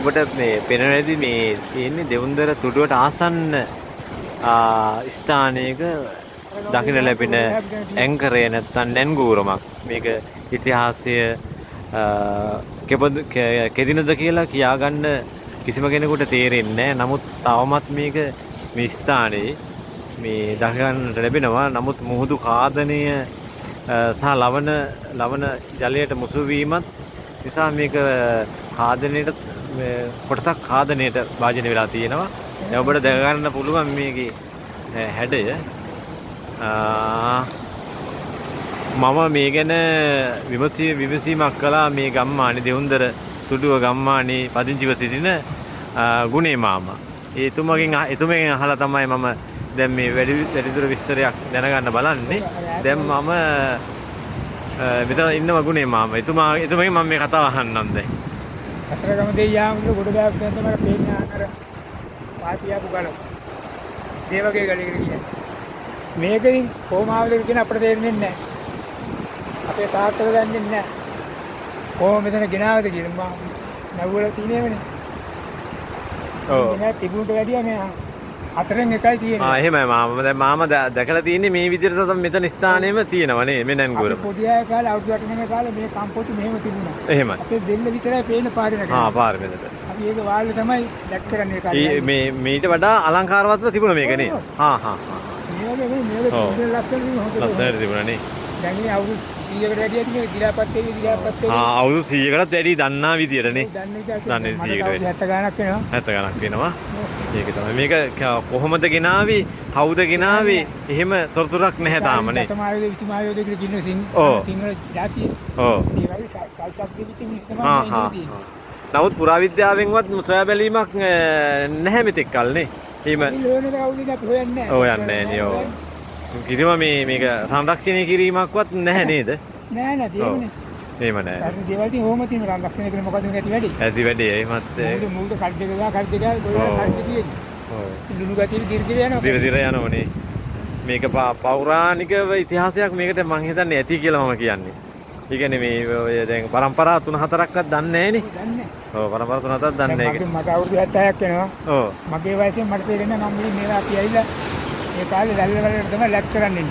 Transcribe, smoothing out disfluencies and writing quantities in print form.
ඔබට මේ පෙනෙන්නේ මේ තියෙන්නේ දෙවුන්දර තුඩුවට ආසන්න ස්ථානයක දකින්න ලැබෙන ඇංකරය නැත්නම් නැන්ගූරමක්. මේක ඉතිහාසය කෙදිනද කියලා කියාගන්න කිසිම කෙනෙකුට තේරෙන්නේ නැහැ. නමුත් තවමත් මේක මේ ස්ථානයේ මේ දකින්නට ලැබෙනවා. නමුත් මුහුදු ඛාදනය සහ ලවණ ජලයට මුසු වීමත් නිසා මේක ඛාදනයට කොටසක් ඛාදනයට භාජනය වෙලා තියෙනවා. දැන් ඔබට දැක ගන්න පුළුවන් මේකේ හැඩය. මම මේ ගැන විමසීමක් කළා මේ ගම්මානේ දෙවුන්දර තුඩුව ගම්මානේ පදිංචිව සිටින ගුණේ මාමා. එතුමගෙන් අහලා තමයි මම දැන් මේ වැඩිදුර විස්තරයක් දැනගන්න බලන්නේ. දැන් මම මෙතන ඉන්නවා ගුණේ මාමා. එතුමගෙන් මම මේ කතාව අහන්නම් දැන්. අතරගම දෙයියාම ගොඩ බෑග් දැන් තමයි පේන්නේ අර පාතියාපු ගල. මේ වගේ ගලයකට කියන්නේ. මේකෙන් කොමාවලද කියන අපිට තේරෙන්නේ නැහැ. අපේ තාත්තලා දන්නේ නැහැ. කොහොම මෙතන ගෙනාවද කියලා මම නැවුවල තියෙනේමනේ. ඔව්. මේ තිබුණට වැඩිය මේ හතරෙන් එකයි තියෙන්නේ. එහෙමයි මාමා. දැන් මාමා දැකලා තියෙන්නේ මේ විදිහට තමයි මෙතන ස්ථානෙම තියෙනවා නේ මෙනන්ගුර. පොඩි අය කාලේ අවුරුදු 8 කාලේ මේ කම්පොටි මෙහෙම තිබුණා. එහෙමයි. අපේ දෙල්ල විතරයි පේන පාරේ නේද? පාර මෙතන. අපි ඒක වාල්ලේ තමයි දැක් කරන්නේ කාලේ. මේ ඊට වඩා අලංකාරවත්ව තිබුණා මේක නේ. මේ වගේ ලස්සන තිබුණා නේ. දැන් මේ අවුරුදු 100කට වැඩිය තියෙන ගිලාපත් අවුරුදු 100කටත් වැඩි දන්නා විදියට නේ. දන්නේ 100කට වැඩි. 70 ගණක් වෙනවා. 70 ගණක් වෙනවා. ඒක තමයි. මේක කොහොමද ගෙනාවේ? කවුද ගෙනාවේ? එහෙම තොරතුරක් නැහැ තාම නේ. තමයි විසිමායෝද කියලා කියන සිංහල ජාතිය. ඔව්. ඒ වගේ සල්සබ් දෙවිතින් තමයි. නමුත් පුරාවිද්‍යාවෙන්වත් සොයා බැලීමක් නැහැ මෙතෙක් කල් නේ. එහෙම ලෝනේ කවුද අපි හොයන්නේ නැහැ. හොයන්නේ නැහැ නේ. කිසිම මේක සංරක්ෂණය කිරීමක්වත් නැහැ නේද? නෑ නෑ තියෙන්නේ. එහෙම නෑ. අර දේවල් තියෙන ඕම තියෙන සංරක්ෂණය කරන මොකද මේ ඇති වැඩි? ඇති වැඩි එහෙමත් මූල කඩ දෙක ගොඩක් තියෙන්නේ. ඔව්. ලුණු ගැටිලි දිර්දිර යනවා. දිර්දිර යනවනේ. මේක පෞරාණිකව ඉතිහාසයක් මේකට මම හිතන්නේ ඇති කියලා මම කියන්නේ. ඒ කියන්නේ මේ ඔය දැන් පරම්පරා 3-4ක්වත් දන්නේ නැහැ නේ. දන්නේ. ඔව් පරම්පරා 3-4ක් දන්නේ නැහැ. මට අවුරුදු 70ක් වෙනවා. ඔව්. මගේ වයසෙන් මට තේරෙන්නේ මම මේවා අපි ඇවිල්ලා ඒ කාලේ දැල්ල වලට තමයි ලැක් කරන්නේ.